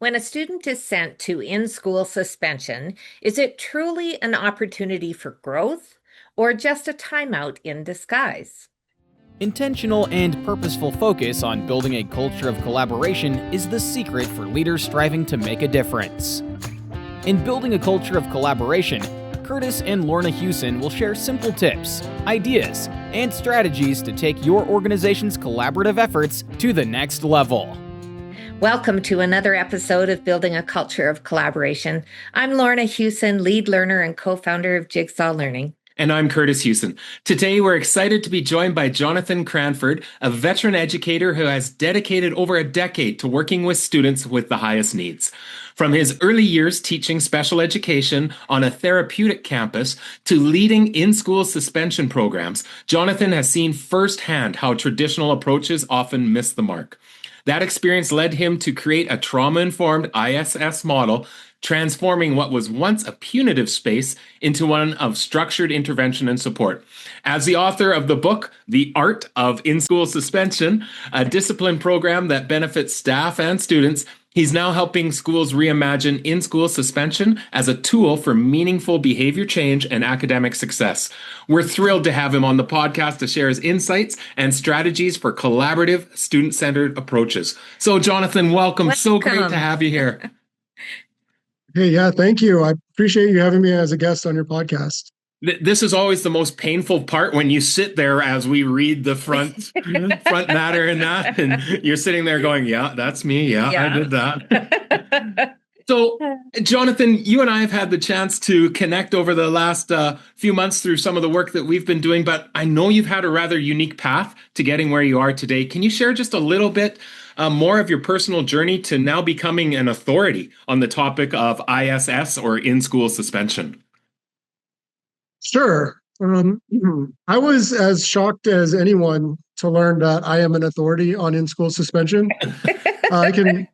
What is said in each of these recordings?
When a student is sent to in-school suspension, is it truly an opportunity for growth or just a timeout in disguise? Intentional and purposeful focus on building a culture of collaboration is the secret for leaders striving to make a difference. In building a culture of collaboration, Kurtis and Lorna Hewson will share simple tips, ideas, and strategies to take your organization's collaborative efforts to the next level. Welcome to another episode of Building a Culture of Collaboration. I'm Lorna Hewson, lead learner and co-founder of Jigsaw Learning. And I'm Kurtis Hewson. Today, we're excited to be joined by Johnathan Cranford, a veteran educator who has dedicated over a decade to working with students with the highest needs. From his early years teaching special education on a therapeutic campus to leading in-school suspension programs, Johnathan has seen firsthand how traditional approaches often miss the mark. That experience led him to create a trauma-informed ISS model, transforming what was once a punitive space into one of structured intervention and support. As the author of the book, The Art of In-School Suspension, a discipline program that benefits staff and students, he's now helping schools reimagine in-school suspension as a tool for meaningful behavior change and academic success. We're thrilled to have him on the podcast to share his insights and strategies for collaborative, student-centered approaches. So, Johnathan, welcome. So great to have you here. Hey, yeah, thank you. I appreciate you having me as a guest on your podcast. This is always the most painful part when you sit there as we read the front matter and that, and you're sitting there going, yeah, that's me. Yeah. I did that. So, Johnathan, you and I have had the chance to connect over the last few months through some of the work that we've been doing, but I know you've had a rather unique path to getting where you are today. Can you share just a little bit more of your personal journey to now becoming an authority on the topic of ISS or in-school suspension? Sure. I was as shocked as anyone to learn that I am an authority on in-school suspension. I can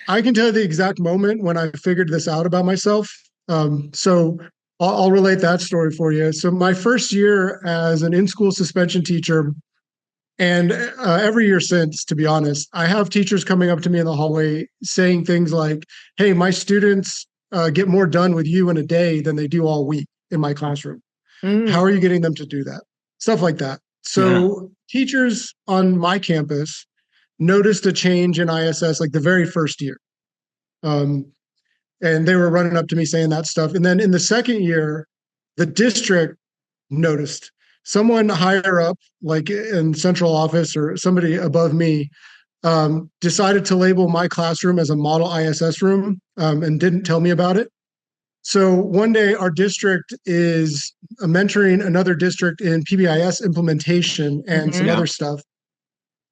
tell you the exact moment when I figured this out about myself. So I'll relate that story for you. So my first year as an in-school suspension teacher, and every year since, to be honest, I have teachers coming up to me in the hallway saying things like, hey, my students get more done with you in a day than they do all week in my classroom. How are you getting them to do that? Stuff like that. So teachers on my campus noticed a change in ISS like the very first year. And they were running up to me saying that stuff. And then in the second year, the district noticed. Someone higher up, like in central office or somebody above me, decided to label my classroom as a model ISS room and didn't tell me about it. So one day our district is mentoring another district in PBIS implementation and some other stuff.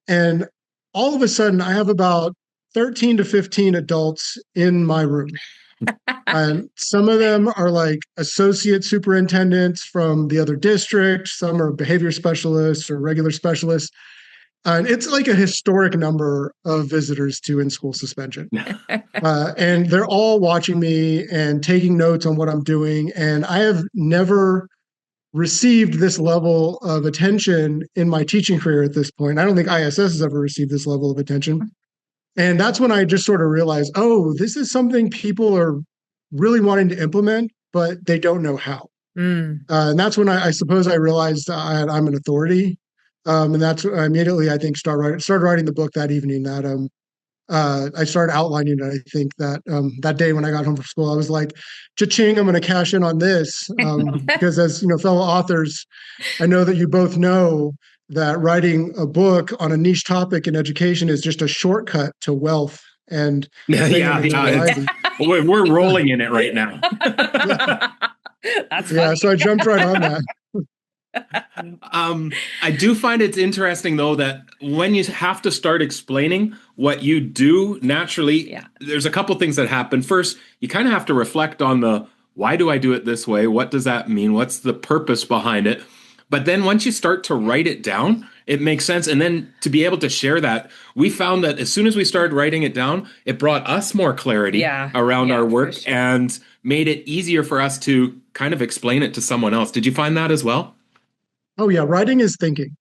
And all of a sudden I have about 13 to 15 adults in my room. And some of them are like associate superintendents from the other district. Some are behavior specialists or regular specialists. And it's like a historic number of visitors to in-school suspension. And they're all watching me and taking notes on what I'm doing. And I have never received this level of attention in my teaching career at this point. I don't think ISS has ever received this level of attention. And that's when I just sort of realized, oh, this is something people are really wanting to implement, but they don't know how. And that's when I suppose I realized I'm an authority. And that's when I immediately, I think, started writing the book that evening. That I started outlining it. I think that that day when I got home from school, I was like, cha-ching, I'm going to cash in on this. Because as fellow authors, I know that you both know that writing a book on a niche topic in education is just a shortcut to wealth. And we're rolling in it right now. That's funny. So I jumped right on that. I do find it's interesting, though, that when you have to start explaining what you do naturally, there's a couple things that happen. First, you kind of have to reflect on why do I do it this way? What does that mean? What's the purpose behind it? But then once you start to write it down, it makes sense. And then to be able to share that, we found that as soon as we started writing it down, it brought us more clarity around our work and made it easier for us to kind of explain it to someone else. Did you find that as well? Oh, yeah. Writing is thinking.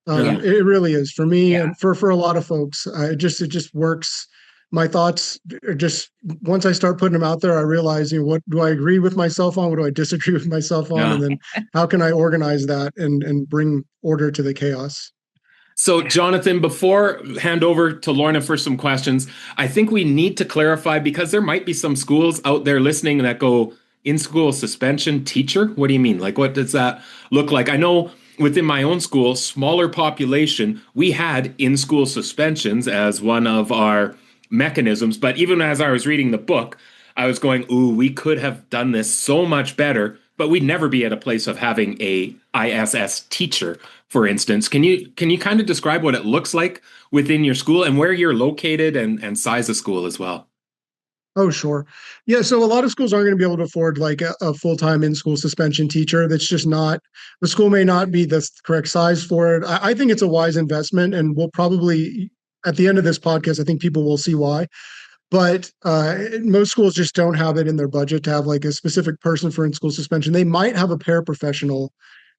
It really is for me and for a lot of folks. It just works my thoughts are just, once I start putting them out there, I realize, what do I agree with myself on? What do I disagree with myself on? Yeah. And then how can I organize that and bring order to the chaos? So, Johnathan, before hand over to Lorna for some questions, I think we need to clarify because there might be some schools out there listening that go in-school suspension teacher. What do you mean? Like, what does that look like? I know within my own school, smaller population, we had in-school suspensions as one of our mechanisms. But even as I was reading the book, I was going, ooh, we could have done this so much better, but we'd never be at a place of having a ISS teacher, for instance. Can you kind of describe what it looks like within your school and where you're located and size of school as well? Oh, sure. Yeah. So a lot of schools aren't going to be able to afford like a full-time in-school suspension teacher. That's just not, the school may not be the correct size for it. I think it's a wise investment, and we'll probably, at the end of this podcast, I think people will see why. But most schools just don't have it in their budget to have like a specific person for in-school suspension. They might have a paraprofessional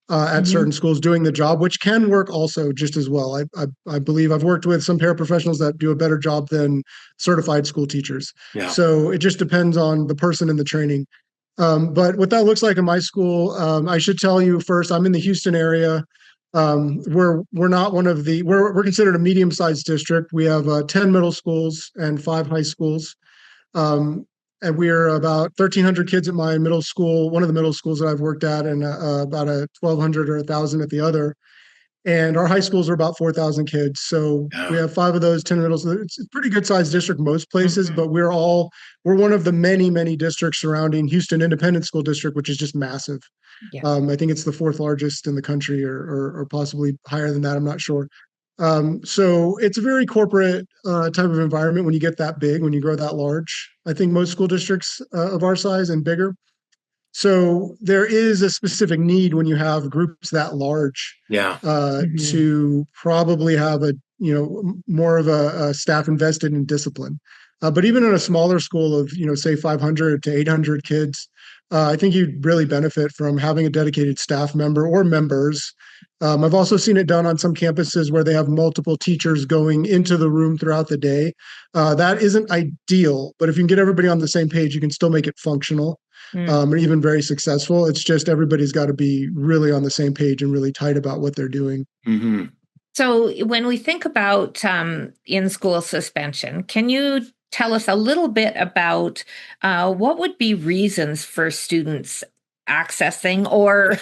at certain schools doing the job, which can work also just as well. I believe I've worked with some paraprofessionals that do a better job than certified school teachers. Yeah. So it just depends on the person in the training. But what that looks like in my school, I should tell you first, I'm in the Houston area. We're not one of the, we're considered a medium-sized district. We have 10 middle schools and 5 high schools. And we're about 1,300 kids at my middle school, one of the middle schools that I've worked at, and about 1,200 or 1,000 at the other. And our high schools are about 4,000 kids. So we have 5 of those, 10 middle schools. It's a pretty good sized district most places, but we're one of the many, many districts surrounding Houston Independent School District, which is just massive. Yeah. I think it's the 4th largest in the country, or possibly higher than that. I'm not sure. So it's a very corporate type of environment when you get that big, when you grow that large. I think most school districts of our size and bigger. So there is a specific need when you have groups that large, to probably have more of a staff invested in discipline. But even in a smaller school of, say 500 to 800 kids, I think you'd really benefit from having a dedicated staff member or members. I've also seen it done on some campuses where they have multiple teachers going into the room throughout the day. That isn't ideal, but if you can get everybody on the same page, you can still make it functional, and even very successful. It's just everybody's got to be really on the same page and really tight about what they're doing. Mm-hmm. So when we think about in-school suspension, can you tell us a little bit about what would be reasons for students accessing, or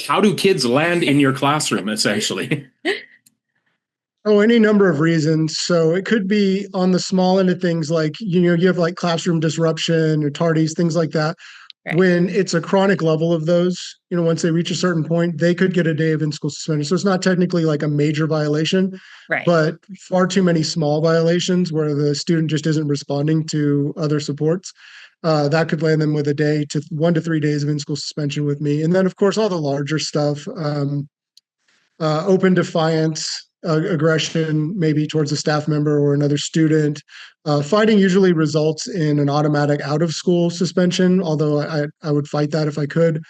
how do kids land in your classroom, essentially? Oh, any number of reasons. So it could be on the small end of things, like, you have like classroom disruption or tardies, things like that. Right. When it's a chronic level of those, once they reach a certain point, they could get a day of in-school suspension. So it's not technically like a major violation, right, but far too many small violations where the student just isn't responding to other supports. That could land them with a day to 1 to 3 days of in-school suspension with me. And then, of course, all the larger stuff, open defiance, aggression, maybe towards a staff member or another student. Fighting usually results in an automatic out-of-school suspension, although I would fight that if I could.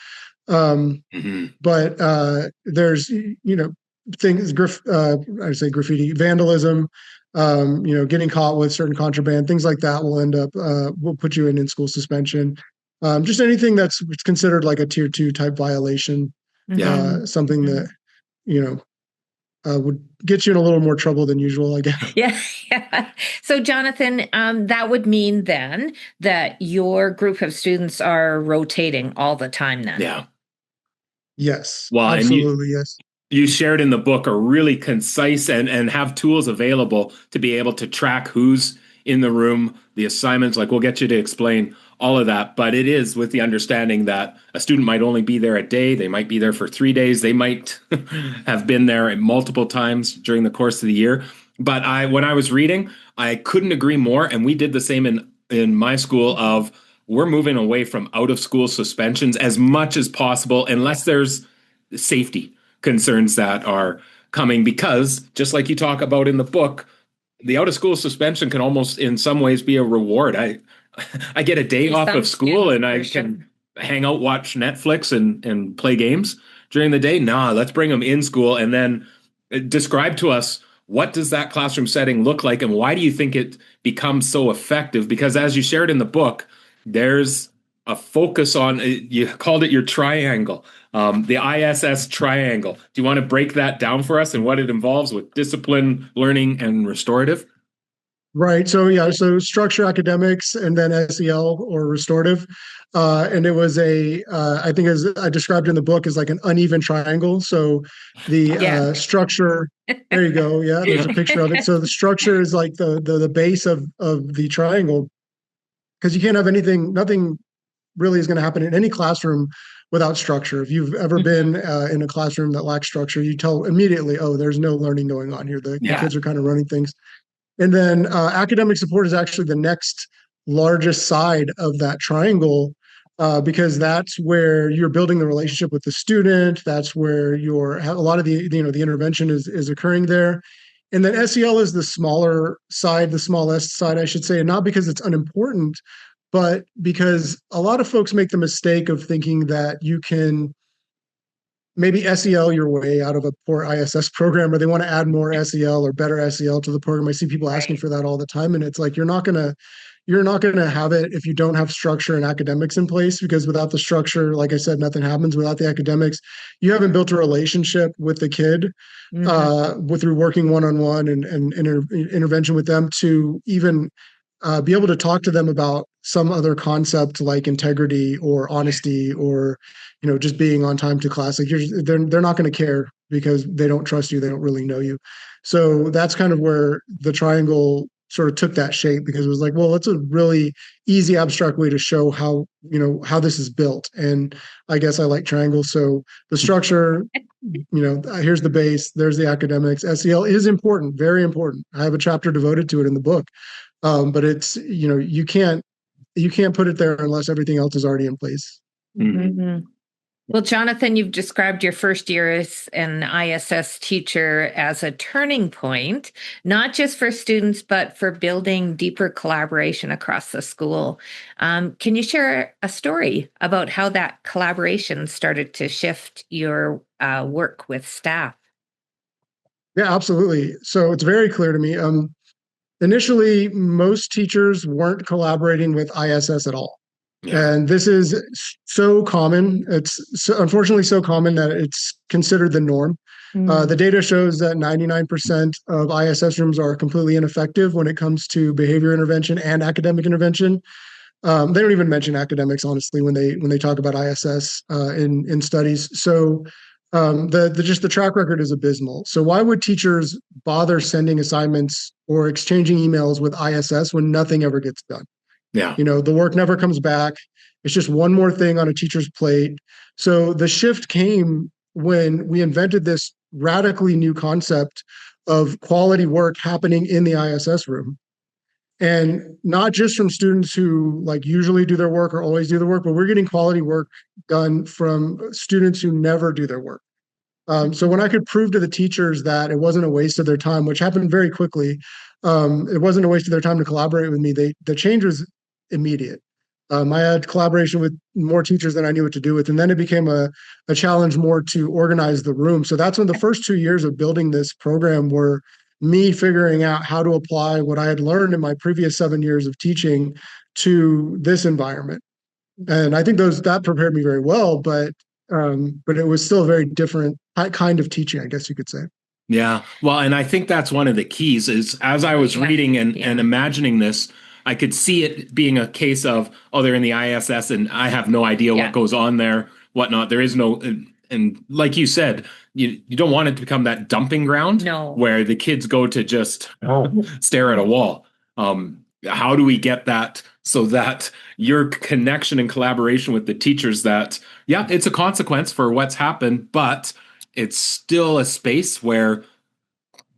But there's, things, I say graffiti, vandalism, getting caught with certain contraband, things like that will put you in school suspension. Just anything that's considered like a tier 2 type violation, something that, would get you in a little more trouble than usual, I guess. Yeah. So, Johnathan, that would mean then that your group of students are rotating all the time then. Yeah. Yes. Well, absolutely. Yes. You shared in the book are really concise and have tools available to be able to track who's in the room, the assignments, like we'll get you to explain all of that. But it is with the understanding that a student might only be there a day. They might be there for 3 days. They might have been there multiple times during the course of the year. But when I was reading, I couldn't agree more. And we did the same in my school of we're moving away from out of school suspensions as much as possible, unless there's safety concerns that are coming, because just like you talk about in the book, the out of school suspension can almost in some ways be a reward. I get a day off of school and I can hang out, watch Netflix and play games during the day. Nah, let's bring them in school and then describe to us what does that classroom setting look like, and why do you think it becomes so effective? Because as you shared in the book, there's a focus on, you called it your triangle, the ISS triangle. Do you want to break that down for us and what it involves with discipline, learning, and restorative? Right. So yeah, so structure, academics, and then SEL or restorative. And it was I think as I described in the book, is like an uneven triangle. So the Yeah. structure, there you go. Yeah, there's a picture of it. So the structure is like the base of the triangle, because you can't have nothing really is going to happen in any classroom without structure. If you've ever been in a classroom that lacks structure, you tell immediately, oh, there's no learning going on here. The kids are kind of running things. And then academic support is actually the next largest side of that triangle, because that's where you're building the relationship with the student. That's where a lot of the the intervention is occurring there. And then SEL is the smaller side, the smallest side, I should say, and not because it's unimportant, but because a lot of folks make the mistake of thinking that you can maybe SEL your way out of a poor ISS program, or they want to add more SEL or better SEL to the program. I see people asking for that all the time, and it's like you're not gonna have it if you don't have structure and academics in place, because without the structure, like I said, nothing happens. Without the academics, you haven't built a relationship with the kid, through working one-on-one and intervention with them to even be able to talk to them about some other concept like integrity or honesty, or just being on time to class. Like they're not going to care because they don't trust you, they don't really know you. So that's kind of where the triangle sort of took that shape, because it was like, well, it's a really easy abstract way to show how how this is built. And I guess I like triangles. So the structure, here's the base, there's the academics. SEL is important, very important. I have a chapter devoted to it in the book. But it's you can't put it there unless everything else is already in place. Mm-hmm. Well, Johnathan, you've described your first year as an ISS teacher as a turning point, not just for students, but for building deeper collaboration across the school. Can you share a story about how that collaboration started to shift your work with staff? Yeah, absolutely. So it's very clear to me. Initially, most teachers weren't collaborating with ISS at all. Yeah. And this is so common. It's unfortunately so common that it's considered the norm. The data shows that 99% of ISS rooms are completely ineffective when it comes to behavior intervention and academic intervention. They don't even mention academics, honestly, when they talk about ISS in studies. So the track record is abysmal. So why would teachers bother sending assignments or exchanging emails with ISS when nothing ever gets done? Yeah. The work never comes back. It's just one more thing on a teacher's plate. So the shift came when we invented this radically new concept of quality work happening in the ISS room. And not just from students who like usually do their work or always do their work, but we're getting quality work done from students who never do their work. So when I could prove to the teachers that it wasn't a waste of their time, which happened very quickly, it wasn't a waste of their time to collaborate with me. The change was immediate. I had collaboration with more teachers than I knew what to do with. And then it became a challenge more to organize the room. So that's when the first 2 years of building this program were me figuring out how to apply what I had learned in my previous 7 years of teaching to this environment. And I think that prepared me very well, but it was still a very different kind of teaching, I guess you could say. Yeah. Well, and I think that's one of the keys is as I was reading and imagining this, I could see it being a case of, oh, they're in the ISS and I have no idea what goes on there, whatnot. There is no, and like you said, you don't want it to become that dumping ground where the kids go to just stare at a wall. How do we get that so that your connection and collaboration with the teachers that, it's a consequence for what's happened, but it's still a space where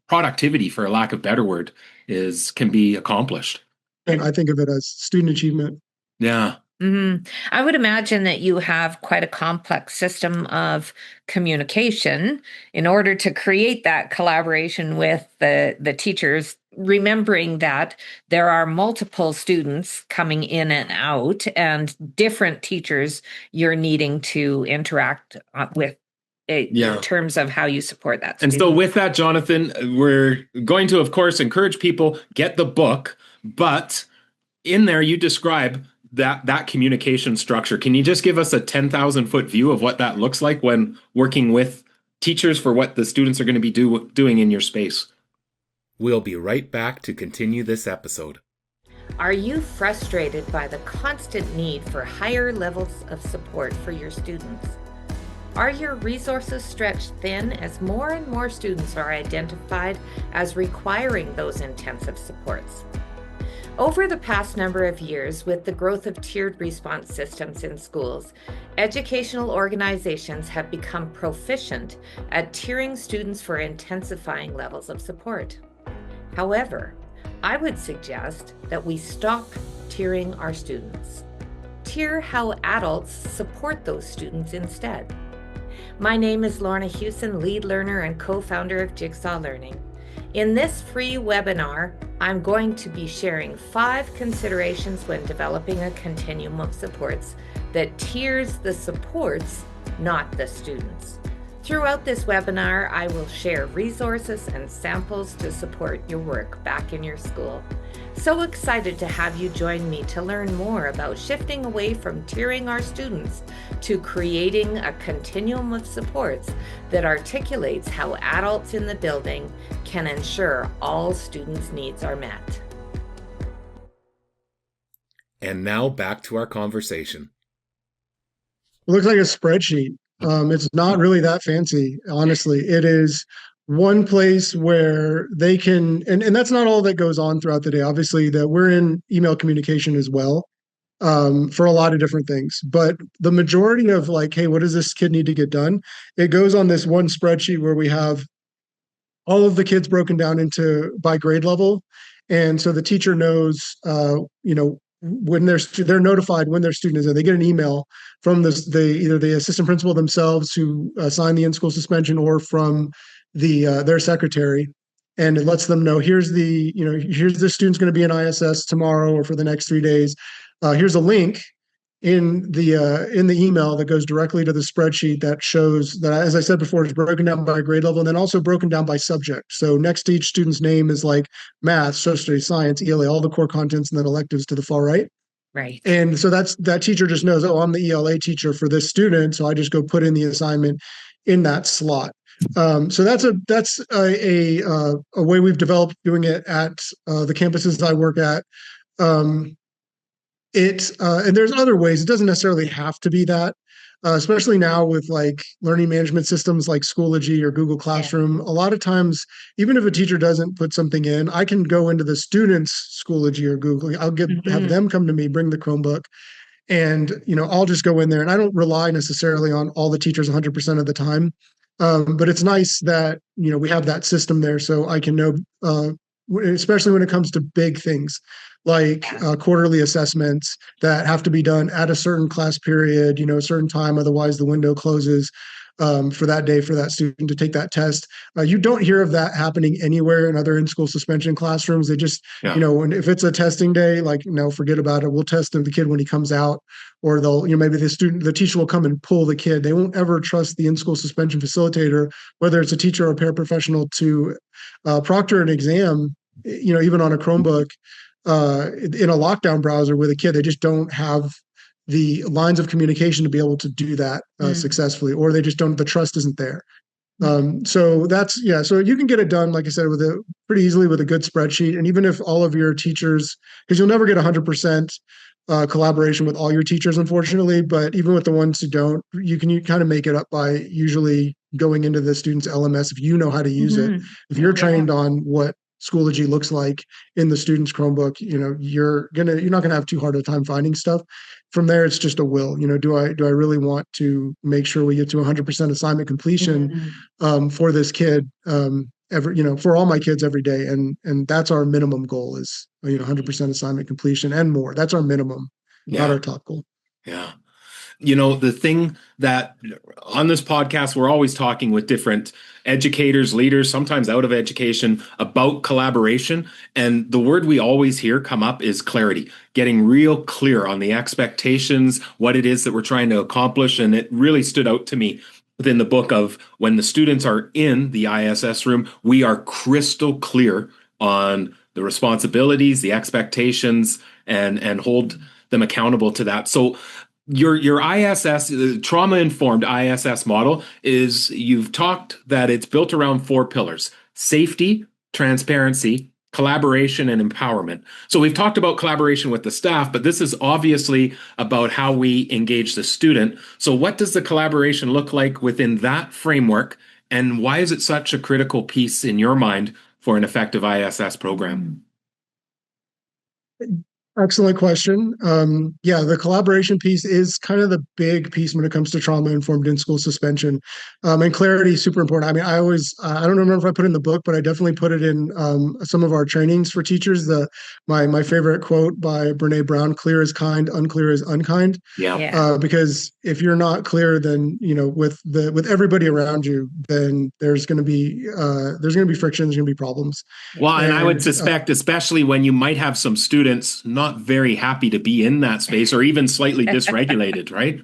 productivity, for a lack of a better word, can be accomplished. And I think of it as student achievement. Yeah. Mm-hmm. I would imagine that you have quite a complex system of communication in order to create that collaboration with the teachers, remembering that there are multiple students coming in and out and different teachers you're needing to interact with in terms of how you support that student. And so with that, Johnathan, we're going to, of course, encourage people, get the book, but in there you describe that communication structure. Can you just give us a 10,000 foot view of what that looks like when working with teachers for what the students are going to be doing in your space? We'll be right back to continue this episode. Are you frustrated by the constant need for higher levels of support for your students? Are your resources stretched thin as more and more students are identified as requiring those intensive supports? Over the past number of years, with the growth of tiered response systems in schools, educational organizations have become proficient at tiering students for intensifying levels of support. However, I would suggest that we stop tiering our students. Tier how adults support those students instead. My name is Lorna Hewson, lead learner and co-founder of Jigsaw Learning. In this free webinar, I'm going to be sharing 5 considerations when developing a continuum of supports that tiers the supports, not the students. Throughout this webinar, I will share resources and samples to support your work back in your school. So excited to have you join me to learn more about shifting away from tiering our students to creating a continuum of supports that articulates how adults in the building can ensure all students' needs are met. And now back to our conversation. It looks like a spreadsheet. It's not really that fancy, honestly. It is one place where they can, and that's not all that goes on throughout the day. Obviously, that we're in email communication as well, for a lot of different things. But the majority of like, hey, what does this kid need to get done? It goes on this one spreadsheet where we have all of the kids broken down into by grade level, and so the teacher knows, when they're notified when their student is there. They get an email from either the assistant principal themselves who signed the in-school suspension, or from their secretary, and it lets them know here's the student's going to be in ISS tomorrow or for the next 3 days. Here's a link in the email that goes directly to the spreadsheet that shows that, as I said before, it's broken down by grade level and then also broken down by subject. So next to each student's name is like math, social studies, science, ELA, all the core contents, and then electives to the far right. Right. And so that teacher just knows, oh, I'm the ELA teacher for this student, so I just go put in the assignment in that slot. So that's a way we've developed doing it at the campuses I work at. And there's other ways. It doesn't necessarily have to be that, especially now with like learning management systems like Schoology or Google Classroom. A lot of times, even if a teacher doesn't put something in, I can go into the students' Schoology or Google. I'll have them come to me, bring the Chromebook, and I'll just go in there. And I don't rely necessarily on all the teachers 100% of the time, but it's nice that we have that system there, so I can know, especially when it comes to big things like quarterly assessments that have to be done at a certain class period, a certain time, otherwise the window closes for that day for that student to take that test. You don't hear of that happening anywhere in other in-school suspension classrooms. They just, if it's a testing day, like, forget about it. We'll test the kid when he comes out, or they'll, maybe the teacher will come and pull the kid. They won't ever trust the in-school suspension facilitator, whether it's a teacher or a paraprofessional, to proctor an exam, even on a Chromebook, in a lockdown browser with a kid. They just don't have the lines of communication to be able to do that successfully, or they just don't, the trust isn't there. So so you can get it done, like I said, pretty easily with a good spreadsheet. And even if all of your teachers, because you'll never get 100% collaboration with all your teachers, unfortunately, but even with the ones who don't, you kind of make it up by usually going into the student's LMS if you know how to use it. If you're trained on what Schoology looks like in the student's Chromebook, you're not gonna have too hard a time finding stuff. From there, it's just a will. Do I really want to make sure we get to 100% assignment completion for this kid for all my kids every day, and that's our minimum goal is 100% assignment completion and more. That's our minimum, not our top goal. Yeah. The thing that on this podcast, we're always talking with different educators, leaders, sometimes out of education, about collaboration. And the word we always hear come up is clarity, getting real clear on the expectations, what it is that we're trying to accomplish. And it really stood out to me within the book of when the students are in the ISS room, we are crystal clear on the responsibilities, the expectations, and hold them accountable to that. So your ISS, the trauma-informed ISS model is, you've talked that it's built around 4 pillars: safety, transparency, collaboration, and empowerment. So we've talked about collaboration with the staff, but this is obviously about how we engage the student. So what does the collaboration look like within that framework, and why is it such a critical piece in your mind for an effective ISS program? Excellent question. Yeah, the collaboration piece is kind of the big piece when it comes to trauma-informed in-school suspension. And clarity is super important. I mean, I don't remember if I put it in the book, but I definitely put it in some of our trainings for teachers. My favorite quote by Brene Brown: "Clear is kind, unclear is unkind." Yeah. Because if you're not clear, then with everybody around you, then there's going to be friction, there's going to be problems. Well, and I would suspect, especially when you might have some students not very happy to be in that space, or even slightly dysregulated, right?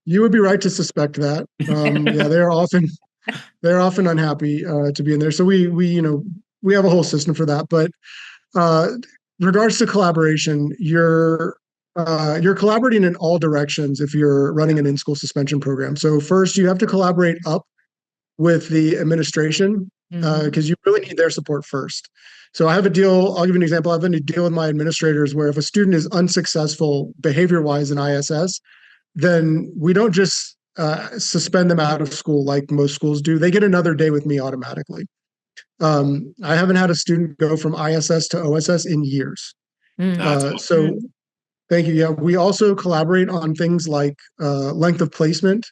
You would be right to suspect that. Yeah, they're often unhappy to be in there. So we have a whole system for that. But regards to collaboration, you're collaborating in all directions if you're running an in-school suspension program. So first, you have to collaborate up with the administration, because you really need their support first. So I have a deal. I'll give you an example. I have a deal with my administrators where if a student is unsuccessful behavior-wise in ISS, then we don't just suspend them out of school like most schools do. They get another day with me automatically. I haven't had a student go from ISS to OSS in years. So thank you. Yeah, we also collaborate on things like length of placement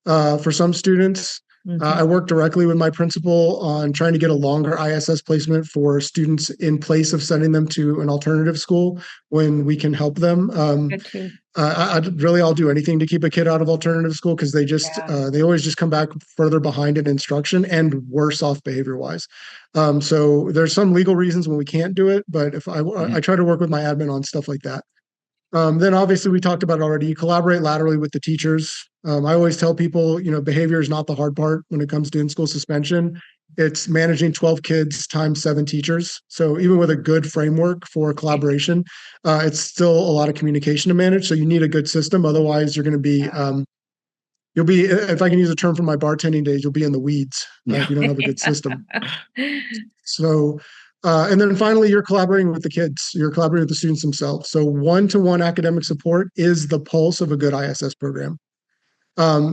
for some students. I work directly with my principal on trying to get a longer ISS placement for students in place of sending them to an alternative school when we can help them. I'll do anything to keep a kid out of alternative school, because they always just come back further behind in instruction and worse off behavior-wise. So there's some legal reasons when we can't do it, but if I try to work with my admin on stuff like that. Then obviously we talked about it already. You collaborate laterally with the teachers. I always tell people, behavior is not the hard part when it comes to in-school suspension. It's managing 12 kids times 7 teachers. So even with a good framework for collaboration, it's still a lot of communication to manage. So you need a good system. Otherwise, you're going to be, if I can use a term from my bartending days, you'll be in the weeds if you don't have a good system. So, and then finally, you're collaborating with the kids. You're collaborating with the students themselves. So one-to-one academic support is the pulse of a good ISS program.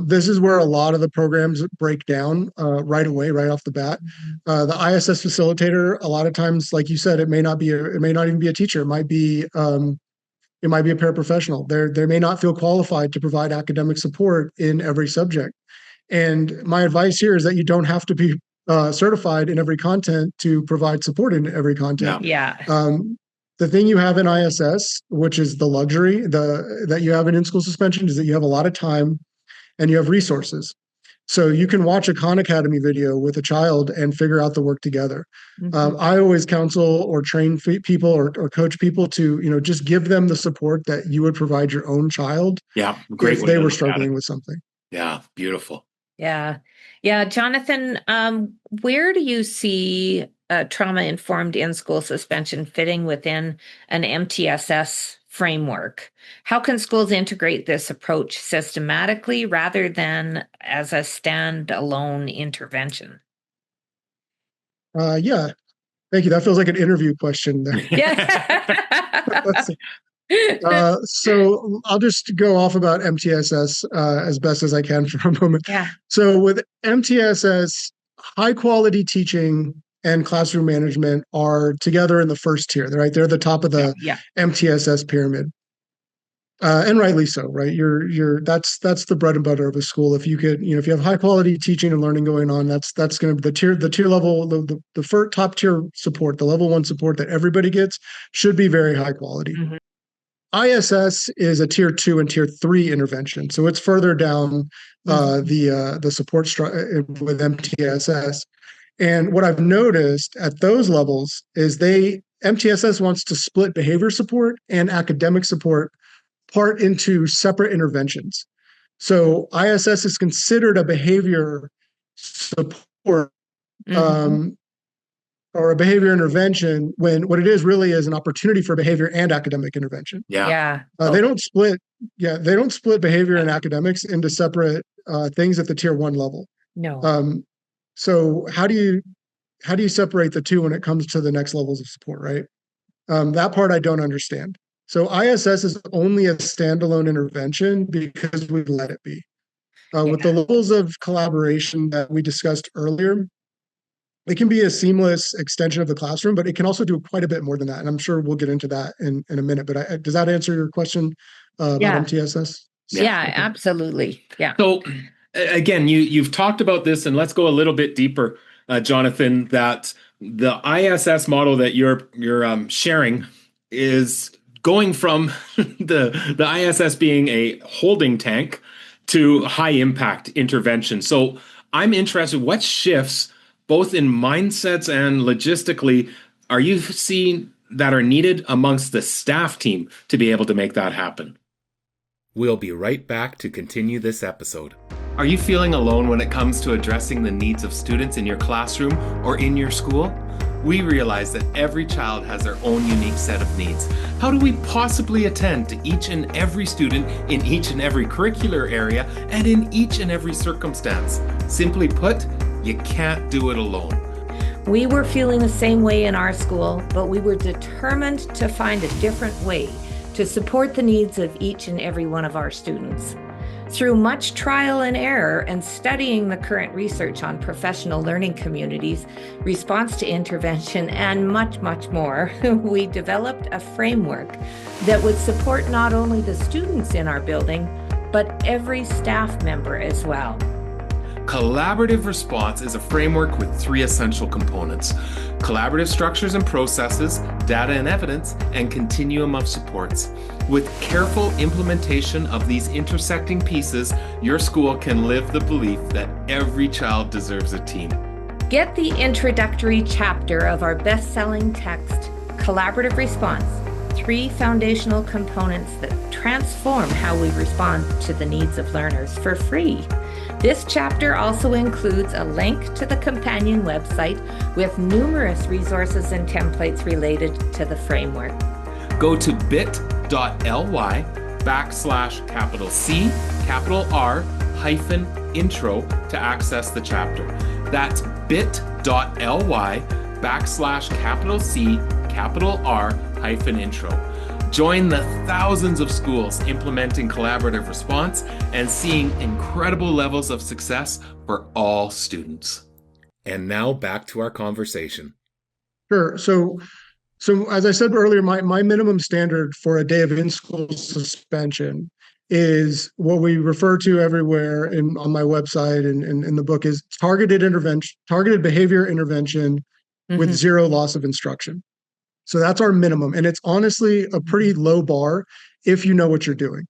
This is where a lot of the programs break down right away, right off the bat. The ISS facilitator, a lot of times, like you said, it may not even be a teacher. It might be a paraprofessional. They may not feel qualified to provide academic support in every subject. And my advice here is that you don't have to be certified in every content to provide support in every content. The thing you have in ISS, which is the luxury that you have in in-school suspension, is that you have a lot of time and you have resources. So you can watch a Khan Academy video with a child and figure out the work together. I always counsel or train people or coach people to, just give them the support that you would provide your own child. Yeah, great. If they were struggling with something. Yeah, beautiful. Yeah. Johnathan, where do you see trauma-informed in-school suspension fitting within an MTSS framework? How can schools integrate this approach systematically rather than as a standalone intervention? Yeah, thank you. That feels like an interview question there. Let's see. So I'll just go off about MTSS as best as I can for a moment. So with MTSS, high quality teaching and classroom management are together in the first tier, right? They're the top of the MTSS pyramid. And rightly so, right? That's the bread and butter of a school. If you could, if you have high quality teaching and learning going on, that's going to be the tier level, the first top tier support, the level 1 support that everybody gets should be very high quality. ISS is a tier 2 and tier 3 intervention. So it's further down the support with MTSS. And what I've noticed at those levels is MTSS wants to split behavior support and academic support part into separate interventions. So ISS is considered a behavior support or a behavior intervention when what it is really is an opportunity for behavior and academic intervention. Yeah. They don't split behavior and academics into separate things at the tier 1 level. No. So how do you separate the two when it comes to the next levels of support, right? That part I don't understand. So ISS is only a standalone intervention because we let it be. With the levels of collaboration that we discussed earlier, it can be a seamless extension of the classroom, but it can also do quite a bit more than that. And I'm sure we'll get into that in a minute. But does that answer your question about MTSS? Yeah, okay. Absolutely. Yeah. So again, you've talked about this, and let's go a little bit deeper, Johnathan, that the ISS model that you're sharing is going from the ISS being a holding tank to high impact intervention. So I'm interested, what shifts both in mindsets and logistically are you seeing that are needed amongst the staff team to be able to make that happen? We'll be right back to continue this episode. Are you feeling alone when it comes to addressing the needs of students in your classroom or in your school? We realize that every child has their own unique set of needs. How do we possibly attend to each and every student in each and every curricular area and in each and every circumstance? Simply put, you can't do it alone. We were feeling the same way in our school, but we were determined to find a different way to support the needs of each and every one of our students. Through much trial and error and studying the current research on professional learning communities, response to intervention, and much, much more, we developed a framework that would support not only the students in our building, but every staff member as well. Collaborative response is a framework with 3 essential components: collaborative structures and processes, data and evidence, and continuum of supports. With careful implementation of these intersecting pieces, your school can live the belief that every child deserves a team. Get the introductory chapter of our best-selling text, Collaborative Response, 3 foundational components that transform how we respond to the needs of learners, for free. This chapter also includes a link to the companion website with numerous resources and templates related to the framework. Go to bit.ly/C_R-intro to access the chapter. That's bit.ly/C_R-intro. Join the thousands of schools implementing collaborative response and seeing incredible levels of success for all students. And now back to our conversation. Sure. So as I said earlier, my minimum standard for a day of in-school suspension is what we refer to everywhere on my website and in the book is targeted behavior intervention with 0 loss of instruction. So that's our minimum. And it's honestly a pretty low bar if you know what you're doing.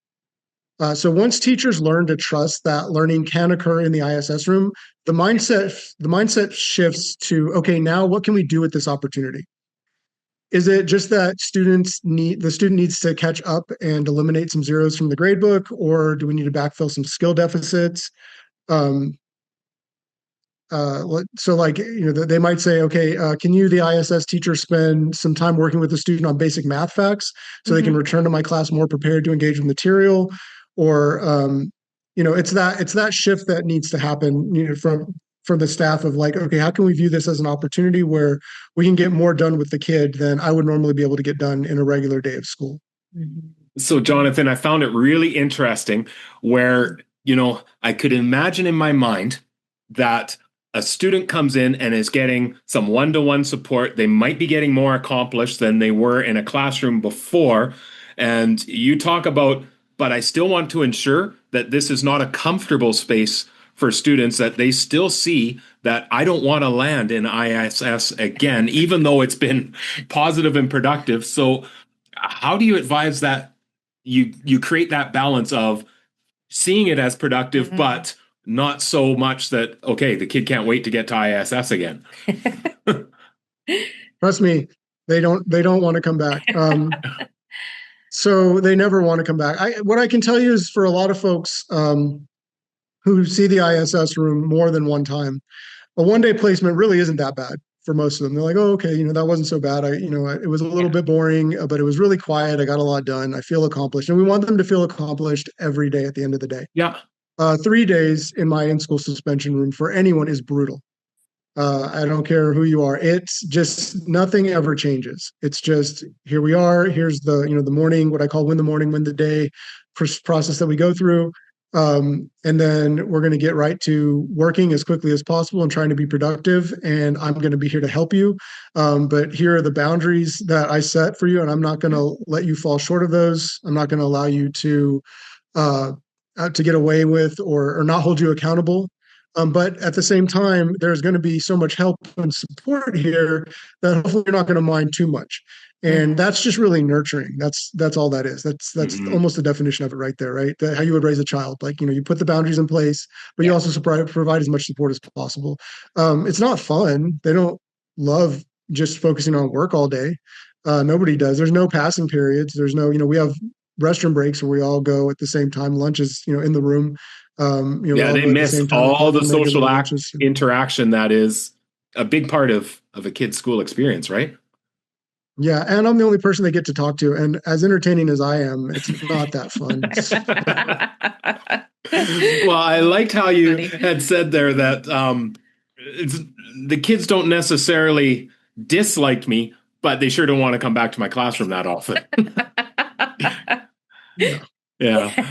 So once teachers learn to trust that learning can occur in the ISS room, the mindset shifts to, okay, now what can we do with this opportunity? Is it just that the student needs to catch up and eliminate some zeros from the gradebook, or do we need to backfill some skill deficits? So like, they might say, okay, can you, the ISS teacher, spend some time working with the student on basic math facts so they can return to my class more prepared to engage with material? Or, it's that shift that needs to happen, from the staff of like, okay, how can we view this as an opportunity where we can get more done with the kid than I would normally be able to get done in a regular day of school? So Johnathan, I found it really interesting where, I could imagine in my mind that a student comes in and is getting some one-to-one support. They might be getting more accomplished than they were in a classroom before. And you talk about, but I still want to ensure that this is not a comfortable space for students, that they still see that I don't want to land in ISS again, even though it's been positive and productive. So how do you advise that you create that balance of seeing it as productive, but not so much that, okay, the kid can't wait to get to ISS again? Trust me, they don't want to come back. So they never want to come back. What I can tell you is for a lot of folks who see the ISS room more than one time, a one-day placement really isn't that bad for most of them. They're like, oh, okay, that wasn't so bad. It was a little bit boring, but it was really quiet. I got a lot done. I feel accomplished. And we want them to feel accomplished every day at the end of the day. Yeah. 3 days in my in-school suspension room for anyone is brutal. I don't care who you are. It's just nothing ever changes. It's just here we are. Here's the morning, what I call win the day process that we go through. And then we're going to get right to working as quickly as possible and trying to be productive. And I'm going to be here to help you. But here are the boundaries that I set for you, and I'm not going to let you fall short of those. I'm not going to allow you to get away with or not hold you accountable. But at the same time, there's going to be so much help and support here that hopefully you're not going to mind too much. And that's just really nurturing. That's all that is. That's almost the definition of it right there, right? How you would raise a child. Like, you put the boundaries in place, but you also provide as much support as possible. It's not fun. They don't love just focusing on work all day. Nobody does. There's no passing periods. There's no, we have restroom breaks where we all go at the same time. Lunch is, in the room. They miss all the social interaction that is a big part of a kid's school experience, right? Yeah, and I'm the only person they get to talk to, and as entertaining as I am, it's not that fun. Well, I liked how you had said there that the kids don't necessarily dislike me, but they sure don't want to come back to my classroom that often. Yeah.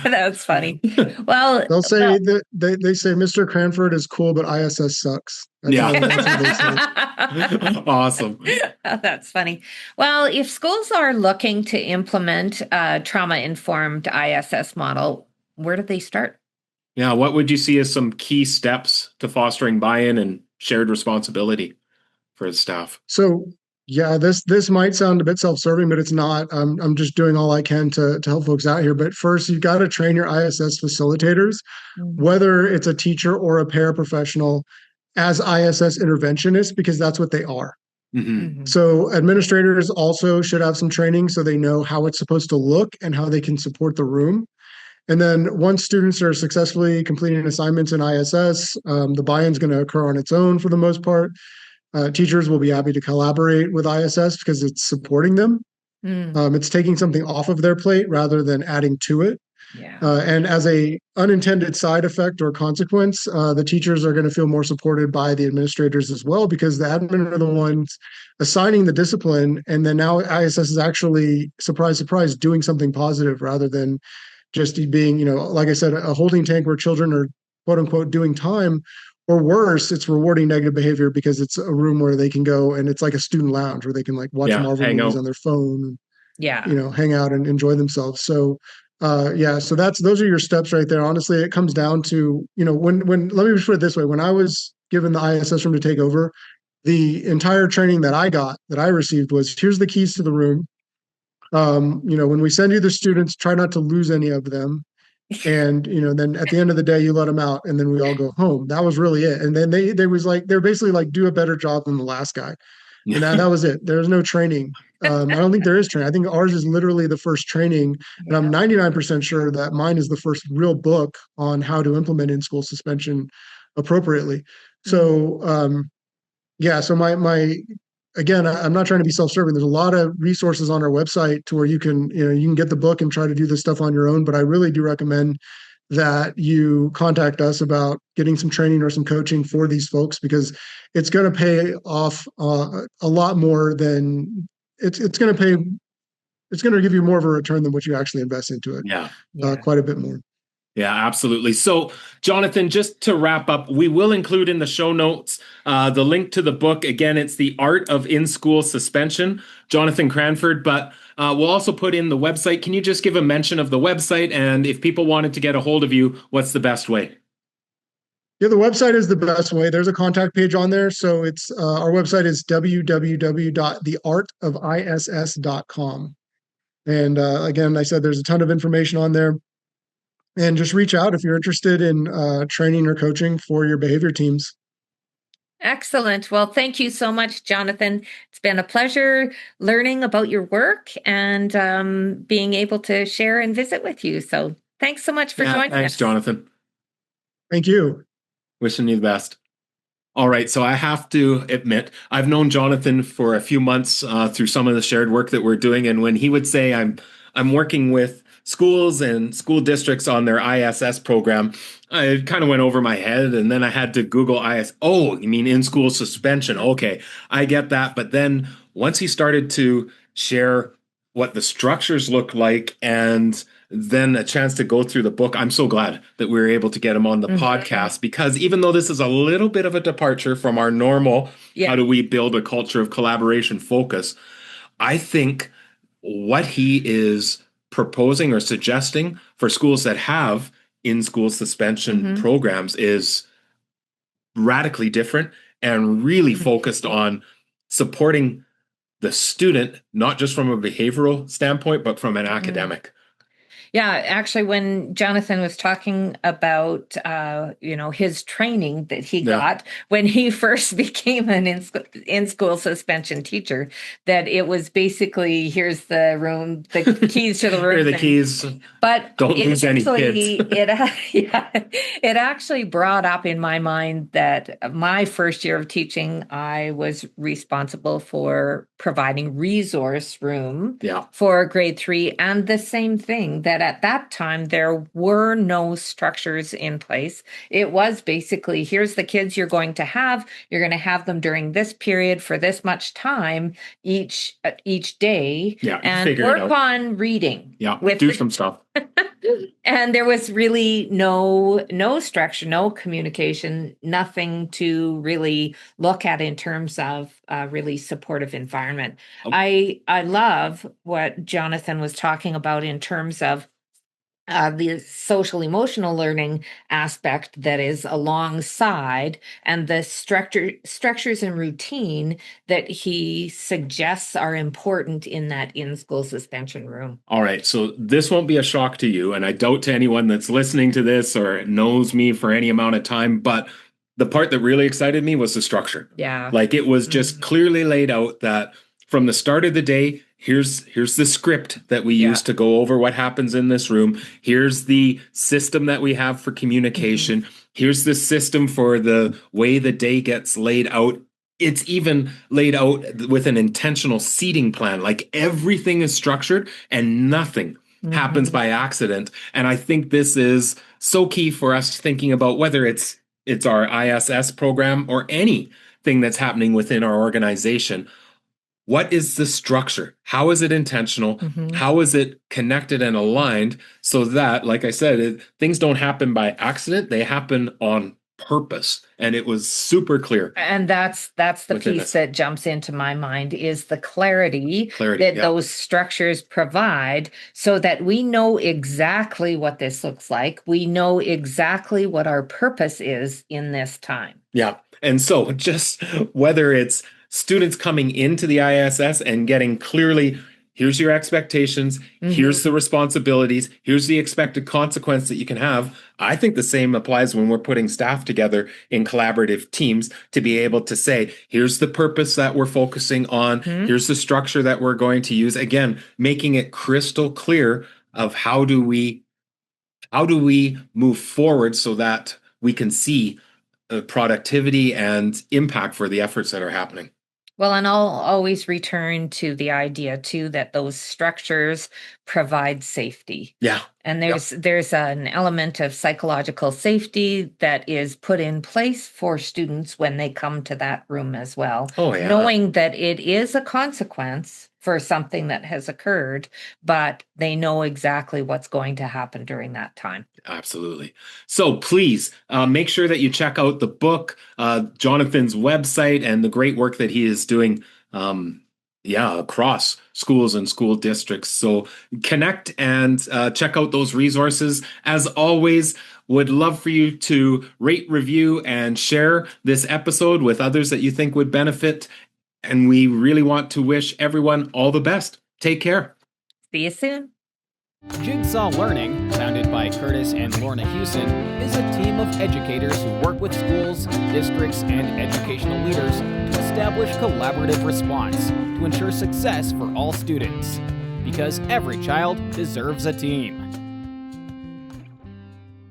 That's funny. Well, they'll say that they say Mr. Cranford is cool, but ISS sucks. That's what they say. Awesome. That's funny. Well, if schools are looking to implement a trauma-informed ISS model, where do they start? Yeah, what would you see as some key steps to fostering buy-in and shared responsibility for the staff? So, yeah, this might sound a bit self-serving, but it's not. I'm just doing all I can to help folks out here. But first, you've got to train your ISS facilitators, whether it's a teacher or a paraprofessional, as ISS interventionists, because that's what they are. So administrators also should have some training so they know how it's supposed to look and how they can support the room. And then once students are successfully completing assignments in ISS, the buy-in is going to occur on its own for the most part. Teachers will be happy to collaborate with ISS because it's supporting them. It's taking something off of their plate rather than adding to it. Yeah. And as a unintended side effect or consequence, the teachers are going to feel more supported by the administrators as well, because the admin are the ones assigning the discipline. And then now ISS is actually, surprise, surprise, doing something positive rather than just being, like I said, a holding tank where children are quote unquote doing time. Or worse, it's rewarding negative behavior because it's a room where they can go and it's like a student lounge where they can like watch Marvel movies on their phone and hang out and enjoy themselves. So so those are your steps right there. Honestly, it comes down to, when let me just put it this way. When I was given the ISS room to take over, the entire training that I received was, here's the keys to the room. When we send you the students, try not to lose any of them. And then at the end of the day you let them out and then we all go home. That was really it. And then they're basically like, do a better job than the last guy. And that was it. There's no training. I don't think there is training. I think ours is literally the first training, and I'm 99% sure that mine is the first real book on how to implement in-school suspension appropriately. So so my again, I'm not trying to be self-serving. There's a lot of resources on our website to where you can get the book and try to do this stuff on your own. But I really do recommend that you contact us about getting some training or some coaching for these folks, because it's going to pay off a lot more than it's going to pay. It's going to give you more of a return than what you actually invest into it. Quite a bit more. Yeah, absolutely. So, Johnathan, just to wrap up, we will include in the show notes the link to the book. Again, it's The Art of In-School Suspension, Johnathan Cranford, but we'll also put in the website. Can you just give a mention of the website? And if people wanted to get a hold of you, what's the best way? Yeah, the website is the best way. There's a contact page on there. So it's our website is www.theartofiss.com. And again, I said there's a ton of information on there. And just reach out if you're interested in training or coaching for your behavior teams. Excellent. Well, thank you so much, Johnathan. It's been a pleasure learning about your work and being able to share and visit with you. So thanks so much for joining Thanks, us. Johnathan. Thank you. Wishing you the best. All right, so I have to admit, I've known Johnathan for a few months through some of the shared work that we're doing, and when he would say I'm working with schools and school districts on their ISS program, it kind of went over my head, and then I had to Google IS. Oh, you mean in-school suspension? Okay, I get that. But then once he started to share what the structures look like and then a chance to go through the book. I'm so glad that we were able to get him on the podcast, because even though this is a little bit of a departure from our normal, how do we build a culture of collaboration focus, I think what he is proposing or suggesting for schools that have in-school suspension programs is radically different and really focused on supporting the student, not just from a behavioral standpoint, but from an academic. Yeah, actually, when Johnathan was talking about, his training that he got when he first became an in-school suspension teacher, that it was basically, here's the room, the keys to the room. Here are the keys. But don't lose any kids. It actually brought up in my mind that my first year of teaching, I was responsible for providing resource room for grade 3, and the same thing, that at that time there were no structures in place. It was basically, here's the kids you're going to have. You're going to have them during this period for this much time each day, and work on reading. Do some stuff. And there was really no structure, no communication, nothing to really look at in terms of a really supportive environment. I love what Johnathan was talking about in terms of the social emotional learning aspect that is alongside, and the structures and routine that he suggests are important in that in-school suspension room. All right, so this won't be a shock to you, and I doubt to anyone that's listening to this or knows me for any amount of time, but the part that really excited me was the structure. Like, it was just clearly laid out that from the start of the day, here's the script that we use to go over what happens in this room. Here's the system that we have for communication. Here's the system for the way the day gets laid out. It's even laid out with an intentional seating plan. Like, everything is structured and nothing happens by accident. And I think this is so key for us thinking about whether it's our ISS program or anything that's happening within our organization. What is the structure? How is it intentional? How is it connected and aligned so that, like I said, things don't happen by accident. They happen on purpose. And it was super clear. And that's the piece that jumps into my mind, is the clarity that those structures provide, so that we know exactly what this looks like. We know exactly what our purpose is in this time. Yeah. And so just whether it's students coming into the ISS and getting clearly, here's your expectations, here's the responsibilities, here's the expected consequence that you can have. I think the same applies when we're putting staff together in collaborative teams to be able to say, here's the purpose that we're focusing on, here's the structure that we're going to use. Again, making it crystal clear of how do we move forward so that we can see productivity and impact for the efforts that are happening. Well, and I'll always return to the idea too that those structures provide safety. And there's an element of psychological safety that is put in place for students when they come to that room as well. Knowing that it is a consequence for something that has occurred, but they know exactly what's going to happen during that time. Absolutely. So please make sure that you check out the book, Johnathan's website, and the great work that he is doing across schools and school districts. So connect and check out those resources. As always, would love for you to rate, review, and share this episode with others that you think would benefit. And we really want to wish everyone all the best. Take care. See you soon. Jigsaw Learning, founded by Kurtis and Lorna Hewson, is a team of educators who work with schools, districts, and educational leaders to establish collaborative response to ensure success for all students. Because every child deserves a team.